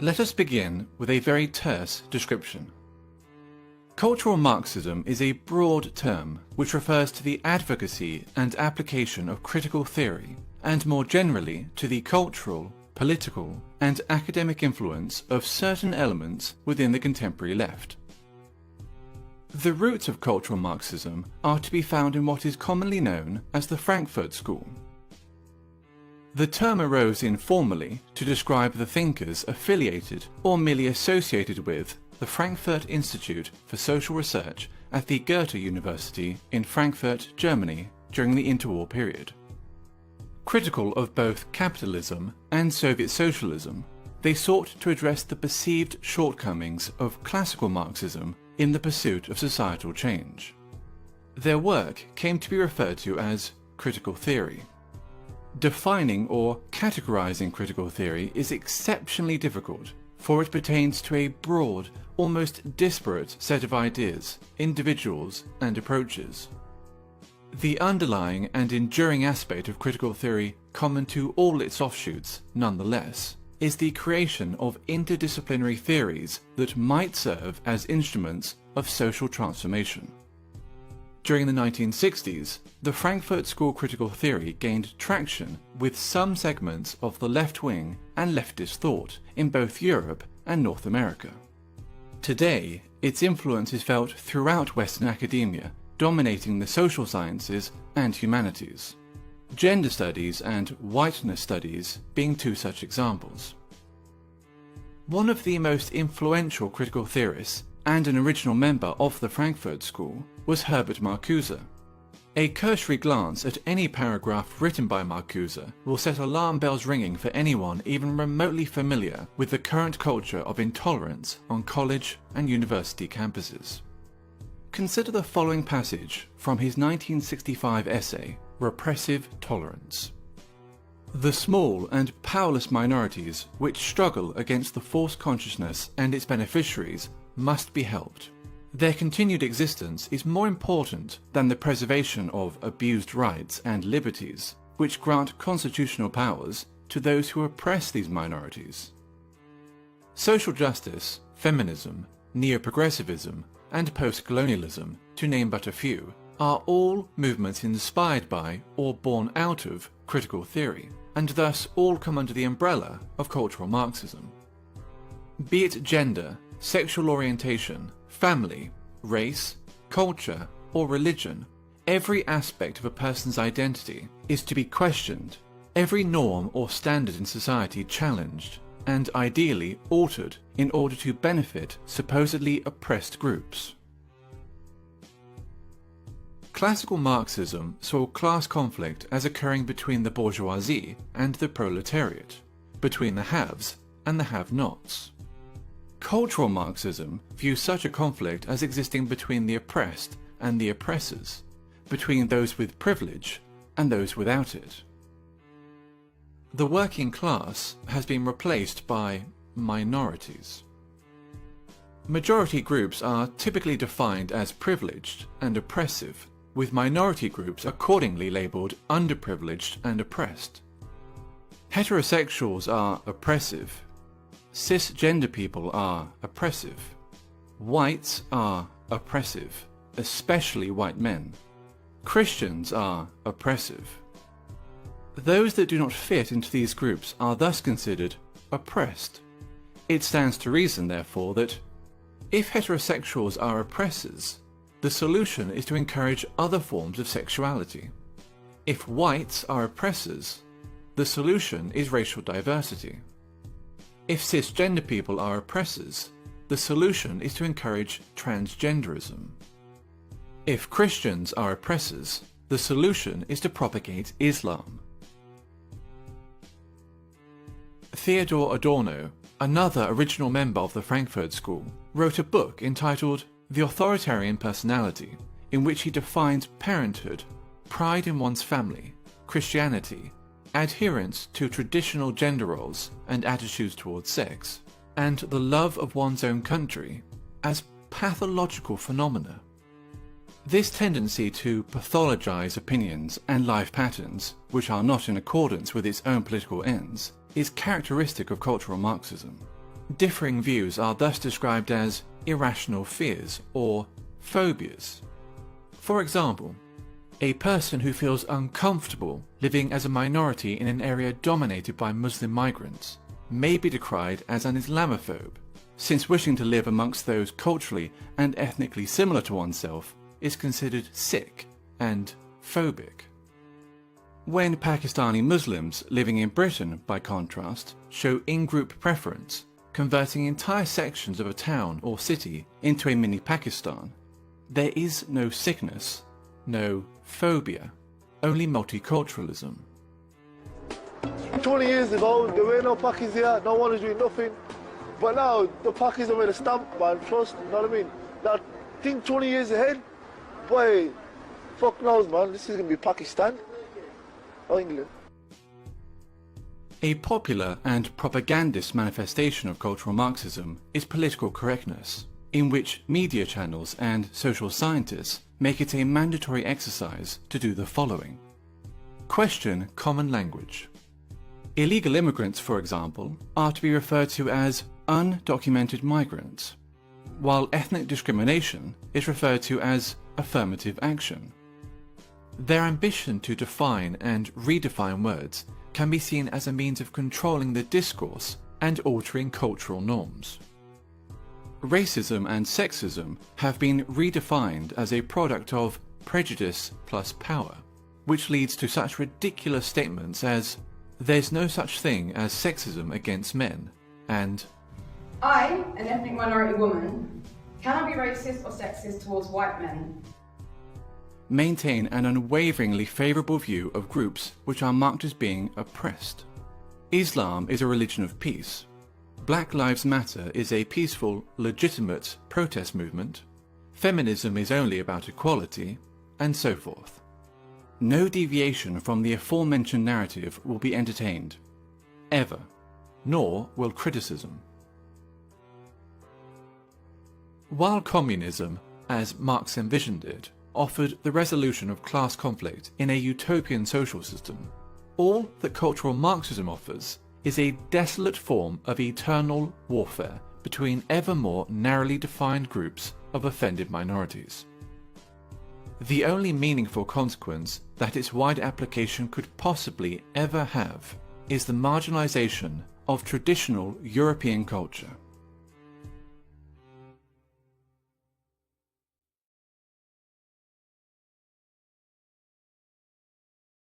Let us begin with a very terse description. Cultural Marxism is a broad term which refers to the advocacy and application of critical theory, and more generally to the cultural, political, and academic influence of certain elements within the contemporary left. The roots of cultural Marxism are to be found in what is commonly known as the Frankfurt School. The term arose informally to describe the thinkers affiliated or merely associated with the Frankfurt Institute for Social Research at the Goethe University in Frankfurt, Germany during the interwar period. Critical of both capitalism and Soviet socialism, they sought to address the perceived shortcomings of classical Marxism in the pursuit of societal change. Their work came to be referred to as critical theory. Defining or categorizing critical theory is exceptionally difficult, for it pertains to a broad, almost disparate set of ideas, individuals, and approaches. The underlying and enduring aspect of critical theory, common to all its offshoots, nonetheless, is the creation of interdisciplinary theories that might serve as instruments of social transformation. During the 1960s, the Frankfurt School critical theory gained traction with some segments of the left-wing and leftist thought in both Europe and North America. Today, its influence is felt throughout Western academia, dominating the social sciences and humanities. Gender studies and whiteness studies being two such examples. One of the most influential critical theorists and an original member of the Frankfurt School was Herbert Marcuse. A cursory glance at any paragraph written by Marcuse will set alarm bells ringing for anyone even remotely familiar with the current culture of intolerance on college and university campuses. Consider the following passage from his 1965 essay, Repressive Tolerance. The small and powerless minorities which struggle against the false consciousness and its beneficiaries must be helped. Their continued existence is more important than the preservation of abused rights and liberties, which grant constitutional powers to those who oppress these minorities. Social justice, feminism, neo-progressivism, and post-colonialism, to name but a few, are all movements inspired by or born out of critical theory, and thus all come under the umbrella of cultural Marxism. Be it gender, sexual orientation, family, race, culture, or religion, every aspect of a person's identity is to be questioned, every norm or standard in society challenged, and ideally altered in order to benefit supposedly oppressed groups. Classical Marxism saw class conflict as occurring between the bourgeoisie and the proletariat, between the haves and the have-nots. Cultural Marxism views such a conflict as existing between the oppressed and the oppressors, between those with privilege and those without it. The working class has been replaced by minorities. Majority groups are typically defined as privileged and oppressive, with minority groups accordingly labelled underprivileged and oppressed. Heterosexuals are oppressive. Cisgender people are oppressive. Whites are oppressive, especially white men. Christians are oppressive. Those that do not fit into these groups are thus considered oppressed. It stands to reason, therefore, that if heterosexuals are oppressors, the solution is to encourage other forms of sexuality. If whites are oppressors, the solution is racial diversity. If cisgender people are oppressors, the solution is to encourage transgenderism. If Christians are oppressors, the solution is to propagate Islam. Theodor Adorno, another original member of the Frankfurt School, wrote a book entitled The Authoritarian Personality, in which he defines parenthood, pride in one's family, Christianity, adherence to traditional gender roles and attitudes towards sex, and the love of one's own country as pathological phenomena. This tendency to pathologize opinions and life patterns, which are not in accordance with its own political ends, is characteristic of cultural Marxism. Differing views are thus described as irrational fears or phobias. For example, a person who feels uncomfortable living as a minority in an area dominated by Muslim migrants may be decried as an Islamophobe, since wishing to live amongst those culturally and ethnically similar to oneself is considered sick and phobic. When Pakistani Muslims living in Britain, by contrast, show in-group preference, converting entire sections of a town or city into a mini Pakistan, there is no sickness, no phobia, only multiculturalism. 20 years ago, there were no Pakis here, no one was doing nothing. But now, the Pakis have made a stamp, man, trust, you know what I mean? Now, think 20 years ahead, boy, fuck knows, man, this is going to be Pakistan or England. A popular and propagandist manifestation of cultural Marxism is political correctness, in which media channels and social scientists make it a mandatory exercise to do the following. Question common language. Illegal immigrants, for example, are to be referred to as undocumented migrants, while ethnic discrimination is referred to as affirmative action. Their ambition to define and redefine words can be seen as a means of controlling the discourse and altering cultural norms. Racism and sexism have been redefined as a product of prejudice plus power, which leads to such ridiculous statements as, "There's no such thing as sexism against men," and I, an ethnic minority woman, cannot be racist or sexist towards white men. Maintain an unwaveringly favourable view of groups which are marked as being oppressed. Islam is a religion of peace. Black Lives Matter is a peaceful, legitimate protest movement. Feminism is only about equality, and so forth. No deviation from the aforementioned narrative will be entertained, ever, nor will criticism. While communism, as Marx envisioned it, offered the resolution of class conflict in a utopian social system, all that cultural Marxism offers is a desolate form of eternal warfare between ever more narrowly defined groups of offended minorities. The only meaningful consequence that its wide application could possibly ever have is the marginalization of traditional European culture.